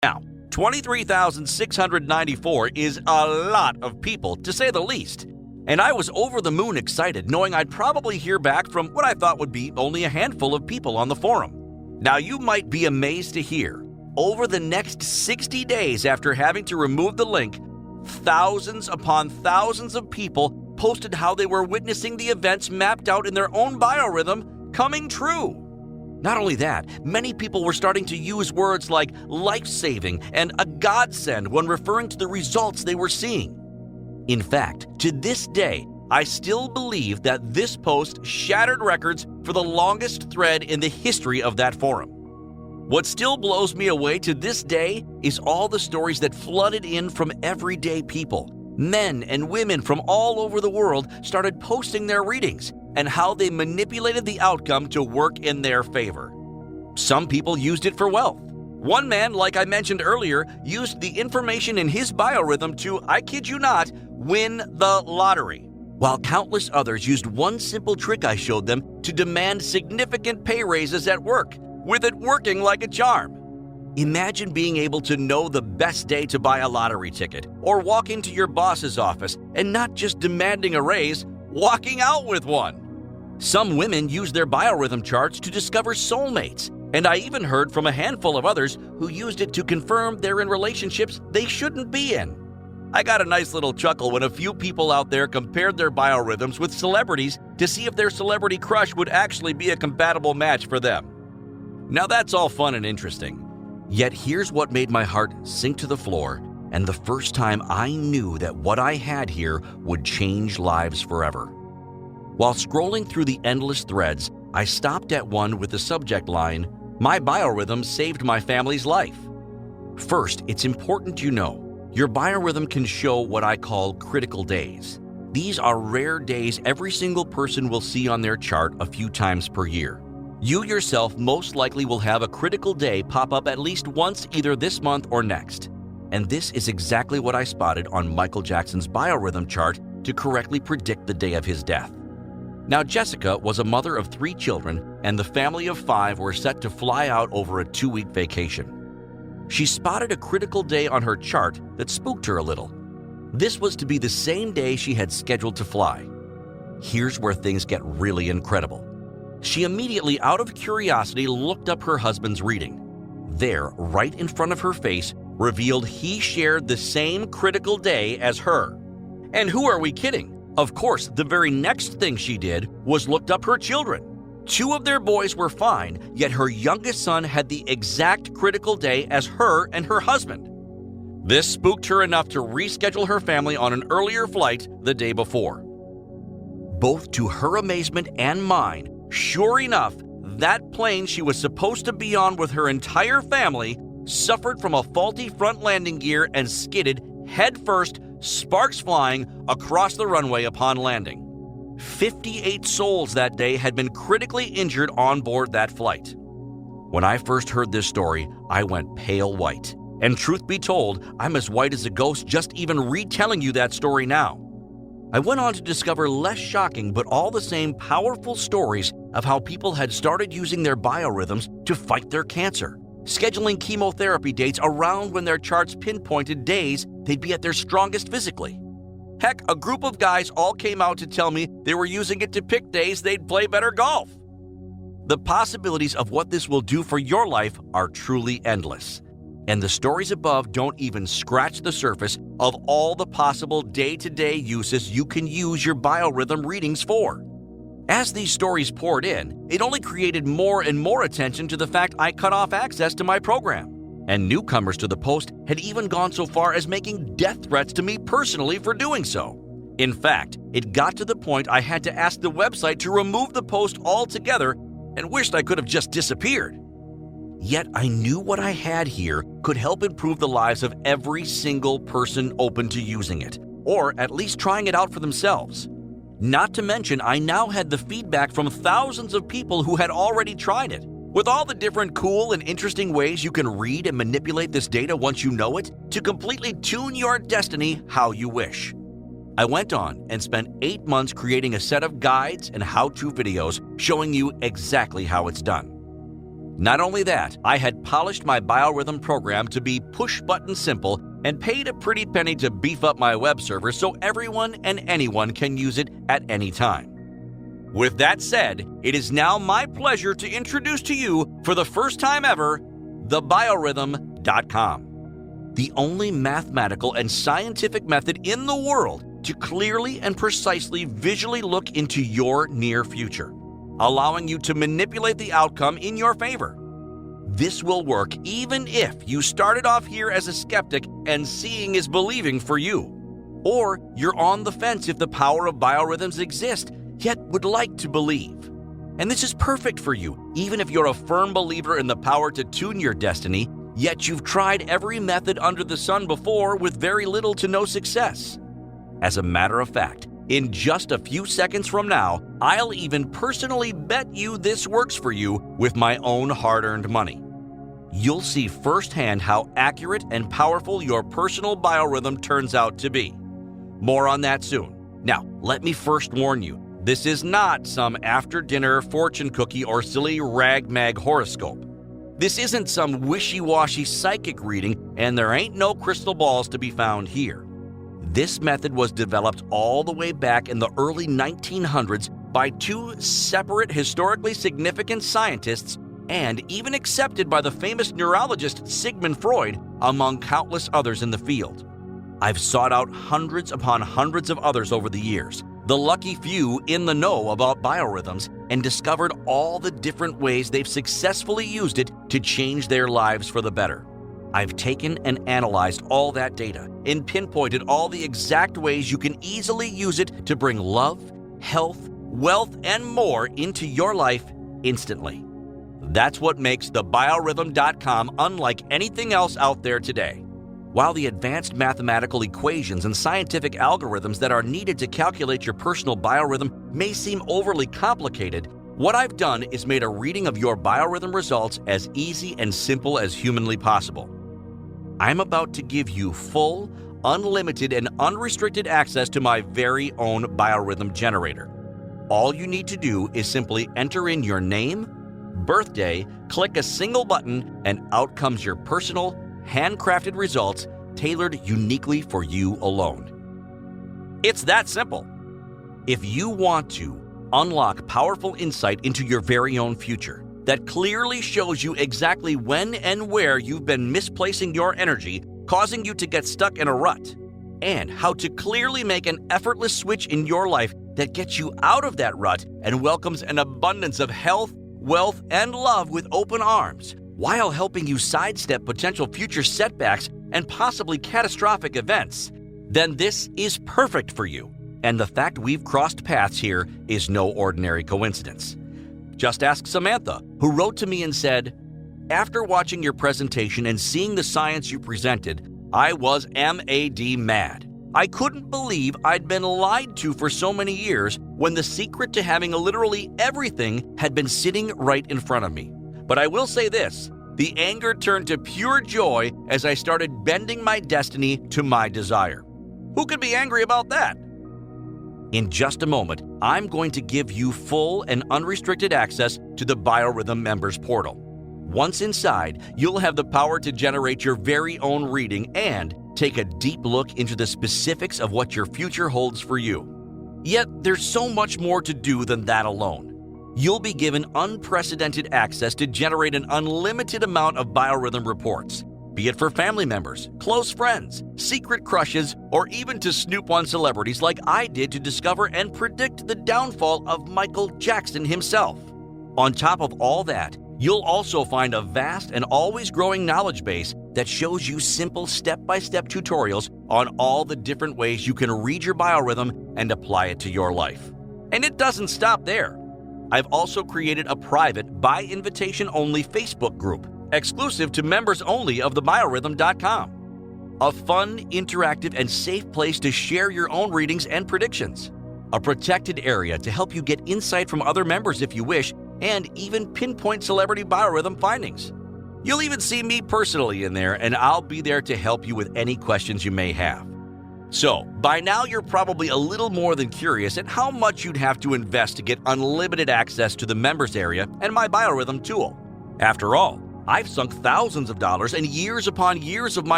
Now, 23,694 is a lot of people, to say the least. And I was over the moon excited, knowing I'd probably hear back from what I thought would be only a handful of people on the forum. Now, you might be amazed to hear, over the next 60 days after having to remove the link, thousands upon thousands of people posted how they were witnessing the events mapped out in their own biorhythm coming true. Not only that, many people were starting to use words like life-saving and a godsend when referring to the results they were seeing. In fact, to this day, I still believe that this post shattered records for the longest thread in the history of that forum. What still blows me away to this day is all the stories that flooded in from everyday people. Men and women from all over the world started posting their readings and how they manipulated the outcome to work in their favor. Some people used it for wealth. One man, like I mentioned earlier, used the information in his biorhythm to, I kid you not, win the lottery, while countless others used one simple trick I showed them to demand significant pay raises at work, with it working like a charm. Imagine being able to know the best day to buy a lottery ticket, or walk into your boss's office and not just demanding a raise, walking out with one. Some women use their biorhythm charts to discover soulmates, and I even heard from a handful of others who used it to confirm they're in relationships they shouldn't be in. I got a nice little chuckle when a few people out there compared their biorhythms with celebrities to see if their celebrity crush would actually be a compatible match for them. Now that's all fun and interesting. Yet here's what made my heart sink to the floor, and the first time I knew that what I had here would change lives forever. While scrolling through the endless threads, I stopped at one with the subject line, "My biorhythm saved my family's life." First, it's important you know, your biorhythm can show what I call critical days. These are rare days every single person will see on their chart a few times per year. You yourself most likely will have a critical day pop up at least once either this month or next. And this is exactly what I spotted on Michael Jackson's biorhythm chart to correctly predict the day of his death. Now, Jessica was a mother of 3 children, and the family of 5 were set to fly out over a 2-week vacation. She spotted a critical day on her chart that spooked her a little. This was to be the same day she had scheduled to fly. Here's where things get really incredible. She immediately, out of curiosity, looked up her husband's reading. There, right in front of her face, revealed he shared the same critical day as her. And who are we kidding? Of course, the very next thing she did was looked up her children. 2 of their boys were fine, yet her youngest son had the exact critical day as her and her husband. This spooked her enough to reschedule her family on an earlier flight the day before. Both to her amazement and mine, sure enough, that plane she was supposed to be on with her entire family suffered from a faulty front landing gear and skidded headfirst, sparks flying, across the runway upon landing. 58 souls that day had been critically injured on board that flight. When I first heard this story, I went pale white. And truth be told, I'm as white as a ghost just even retelling you that story now. I went on to discover less shocking but all the same powerful stories of how people had started using their biorhythms to fight their cancer, scheduling chemotherapy dates around when their charts pinpointed days they'd be at their strongest physically. Heck, a group of guys all came out to tell me they were using it to pick days they'd play better golf. The possibilities of what this will do for your life are truly endless. And the stories above don't even scratch the surface of all the possible day-to-day uses you can use your biorhythm readings for. As these stories poured in, it only created more and more attention to the fact I cut off access to my program. And newcomers to the post had even gone so far as making death threats to me personally for doing so. In fact, it got to the point I had to ask the website to remove the post altogether and wished I could have just disappeared. Yet I knew what I had here could help improve the lives of every single person open to using it, or at least trying it out for themselves. Not to mention, I now had the feedback from thousands of people who had already tried it, with all the different cool and interesting ways you can read and manipulate this data once you know it to completely tune your destiny how you wish. I went on and spent 8 months creating a set of guides and how-to videos showing you exactly how it's done. Not only that, I had polished my biorhythm program to be push-button simple and paid a pretty penny to beef up my web server so everyone and anyone can use it at any time. With that said, it is now my pleasure to introduce to you, for the first time ever, thebiorhythm.com. The only mathematical and scientific method in the world to clearly and precisely visually look into your near future, allowing you to manipulate the outcome in your favor. This will work even if you started off here as a skeptic and seeing is believing for you. Or you're on the fence if the power of biorhythms exists, yet would like to believe. And this is perfect for you, even if you're a firm believer in the power to tune your destiny, yet you've tried every method under the sun before with very little to no success. As a matter of fact, in just a few seconds from now, I'll even personally bet you this works for you with my own hard-earned money. You'll see firsthand how accurate and powerful your personal biorhythm turns out to be. More on that soon. Now, let me first warn you, this is not some after-dinner fortune cookie or silly rag-mag horoscope. This isn't some wishy-washy psychic reading, and there ain't no crystal balls to be found here. This method was developed all the way back in the early 1900s by two separate historically significant scientists and even accepted by the famous neurologist Sigmund Freud, among countless others in the field. I've sought out hundreds upon hundreds of others over the years, the lucky few in the know about biorhythms, and discovered all the different ways they've successfully used it to change their lives for the better. I've taken and analyzed all that data and pinpointed all the exact ways you can easily use it to bring love, health, wealth, and more into your life instantly. That's what makes thebiorhythm.com unlike anything else out there today. While the advanced mathematical equations and scientific algorithms that are needed to calculate your personal biorhythm may seem overly complicated, what I've done is made a reading of your biorhythm results as easy and simple as humanly possible. I'm about to give you full, unlimited, and unrestricted access to my very own biorhythm generator. All you need to do is simply enter in your name, birthday, click a single button, and out comes your personal, handcrafted results tailored uniquely for you alone. It's that simple. If you want to unlock powerful insight into your very own future that clearly shows you exactly when and where you've been misplacing your energy, causing you to get stuck in a rut, and how to clearly make an effortless switch in your life that gets you out of that rut and welcomes an abundance of health, wealth, and love with open arms, while helping you sidestep potential future setbacks and possibly catastrophic events, then this is perfect for you. And the fact we've crossed paths here is no ordinary coincidence. Just ask Samantha, who wrote to me and said, "After watching your presentation and seeing the science you presented, I was mad. I couldn't believe I'd been lied to for so many years when the secret to having literally everything had been sitting right in front of me. But I will say this, the anger turned to pure joy as I started bending my destiny to my desire." Who could be angry about that? In just a moment, I'm going to give you full and unrestricted access to the Biorhythm Members Portal. Once inside, you'll have the power to generate your very own reading and take a deep look into the specifics of what your future holds for you. Yet, there's so much more to do than that alone. You'll be given unprecedented access to generate an unlimited amount of biorhythm reports, be it for family members, close friends, secret crushes, or even to snoop on celebrities like I did to discover and predict the downfall of Michael Jackson himself. On top of all that, you'll also find a vast and always growing knowledge base that shows you simple step-by-step tutorials on all the different ways you can read your biorhythm and apply it to your life. And it doesn't stop there. I've also created a private, by invitation only Facebook group, exclusive to members only of thebiorhythm.com. A fun, interactive, and safe place to share your own readings and predictions. A protected area to help you get insight from other members if you wish, and even pinpoint celebrity biorhythm findings. You'll even see me personally in there, and I'll be there to help you with any questions you may have. So, by now you're probably a little more than curious at how much you'd have to invest to get unlimited access to the members area and my biorhythm tool. After all, I've sunk thousands of dollars and years upon years of my